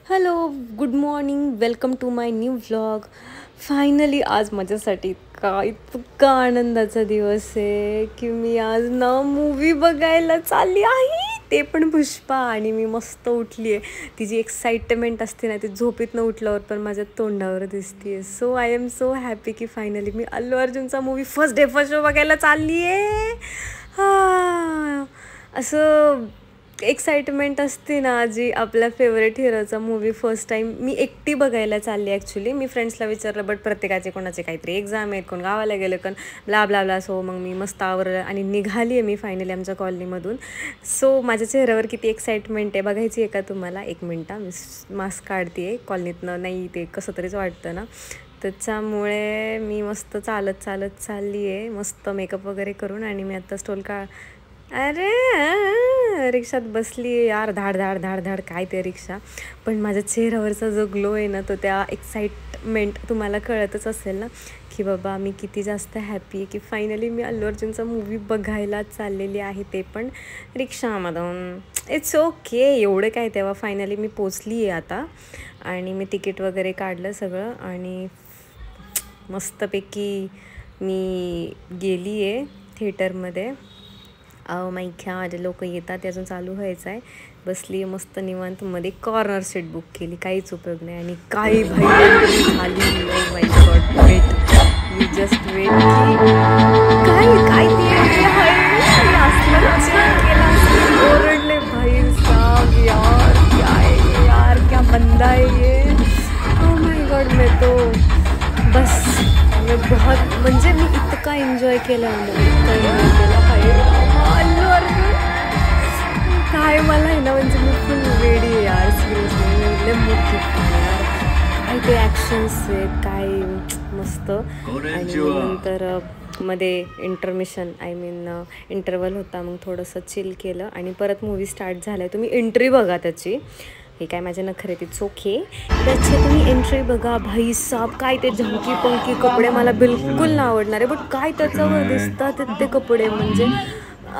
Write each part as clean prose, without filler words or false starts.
Hello, good morning, welcome to my new vlog. Finally आज माझ्यासाठी इतका आनंदाचा दिवस आहे की मी आज ना मूवी बघायला चालली आहे, ते पण पुष्पा. आणि मी मस्त उठली आहे. तिची एक्साइटमेंट असते ना, ती झोपेतनं उठल्यावर पण माझ्या तोंडावर दिसते. So I am so happy की फायनली मी अल्लू अर्जुनचा movie first day first show बघायला चालली आहे. असं एक्साइटमेंट असते ना, जी आपल्या फेवरेट हिरोचा मूवी फर्स्ट टाईम मी एकटी बघायला चालली. ॲक्च्युली मी फ्रेंड्सला विचारलं, बट प्रत्येकाचे कोणाचे काहीतरी एक्झाम आहेत, कोण गावाला गेलं, पण ब्ला ब्ला ब्ला. सो मग मी मस्त आवरलं आणि निघाली आहे मी फायनली आमच्या कॉलनीमधून. सो माझ्या चेहऱ्यावर किती एक्साइटमेंट आहे बघायची आहे का तुम्हाला? एक मिनटं, मी मास्क काढते आहे. कॉलनीतनं नाही ते कसं तरीच वाटतं ना, त्याच्यामुळे मी मस्त चालत चालत चालली आहे, मस्त मेकअप वगैरे करून. आणि मी आत्ता अरे रिक्षात बसली आहे यार. धाड धाड धाड धाड काय ते रिक्षा. पण माझ्या चेहऱ्यावरचा जो ग्लो आहे ना, तो त्या एक्साइटमेंट तुम्हाला कळतच असेल ना, की बाबा मी किती जास्त हॅपी आहे की फायनली मी अल्लू अर्जुनचा मूवी बघायला चाललेली आहे, ते पण रिक्षामधून. इट्स ओके, एवढं काय. तेव्हा फायनली मी पोचली आहे आता आणि मी तिकीट वगैरे काढलं सगळं आणि मस्तपैकी मी गेली आहे थिएटरमध्ये. माय गॉड, लोक येतात, ते अजून चालू व्हायचं आहे. बसली आहे मस्त निवांत मध्ये, कॉर्नर सीट बुक केली, काहीच उपयोग नाही. आणि काही भाई झाली. My god, wait, you just wait की काय काय ओरडले भाई साहब. यार क्या है ये, यार क्या बंदा है ये. ओ माय गॉड, मैं तो बस मी बहुत म्हणजे मी इतका एन्जॉय केला ना, इतका एन्जॉय केला. अल्लू अर्जुन काय मला आहे ना, म्हणजे मी फुल रेडी आहे यार. सिरियसली मी मोठी यार. काय ते ॲक्शन्स आहेत, काय मस्त. आणि नंतर मध्ये इंटरमिशन इंटरवल होता, मग थोडंसं चिल केलं आणि परत मूवी स्टार्ट झाला आहे. तुम्ही एंट्री बघा त्याची. हे काय माझे नखरे ती चोखे. त्याचे तुम्ही एंट्री बघा भाई साहब. काय ते झंकी पंकी कपडे मला बिलकुल नाही आवडणार आहे, बट काय त्याच्यावर दिसतात ते कपडे, म्हणजे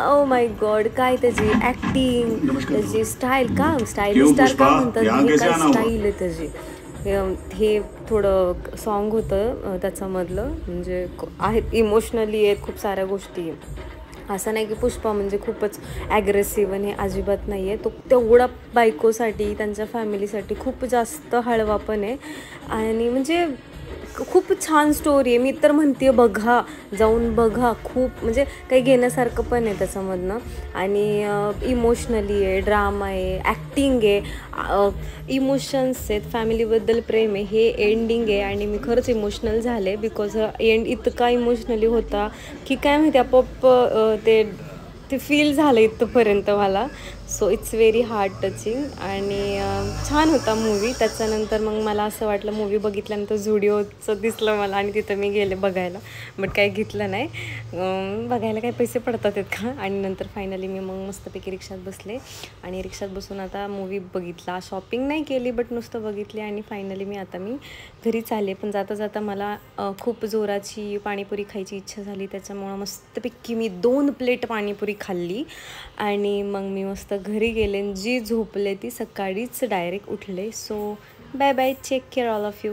ओ माय गॉड. काय त्याची ॲक्टिंग, त्याची स्टाईल, का स्टाईल स्टार का म्हणतात, काय स्टाईल आहे त्याची. हे थोडं सॉन्ग होतं त्याच्यामधलं, म्हणजे आहेत इमोशनली आहेत खूप साऱ्या गोष्टी. असं नाही की पुष्पा म्हणजे खूपच ॲग्रेसिव्ह आणि अजिबात नाही आहे. तो तेवढा बायकोसाठी, त्यांच्या फॅमिलीसाठी खूप जास्त हळवा पण आहे. आणि म्हणजे खूप छान स्टोरी आहे. मी तर म्हणते बघा, जाऊन बघा. खूप म्हणजे काही घेण्यासारखं पण आहे त्याच्यामधनं. आणि इमोशनली आहे, ड्रामा आहे, ॲक्टिंग आहे, इमोशन्स आहेत, फॅमिलीबद्दल प्रेम आहे, हे एंडिंग आहे. आणि मी खरंच इमोशनल झाले, बिकॉज एंड इतका इमोशनली होता की काय माहिती आपोआप ते फील झालं इथंपर्यंत मला. So it's very heart touching. आणि छान होता मूवी. त्याच्यानंतर मग मला असं वाटलं, मूवी बघितल्यानंतर झुडिओचं दिसलं मला आणि तिथं मी गेले बघायला, बट काही घेतलं नाही. बघायला काही पैसे पडतात आहेत का. आणि नंतर फायनली मी मग मस्तपैकी रिक्षात बसले आणि रिक्षात बसून आता मूवी बघितला. शॉपिंग नाही केली, बट नुसतं बघितली. आणि फायनली मी घरी चालले. पण जाता जाता मला खूप जोराची पाणीपुरी खायची इच्छा झाली, त्याच्यामुळं मस्तपैकी मी 2 प्लेट पाणीपुरी खाल्ली. आणि मग मी मस्त घरी गेले. जी झोपले ती सकाळीच डायरेक्ट उठले. So bye bye, take care all of you.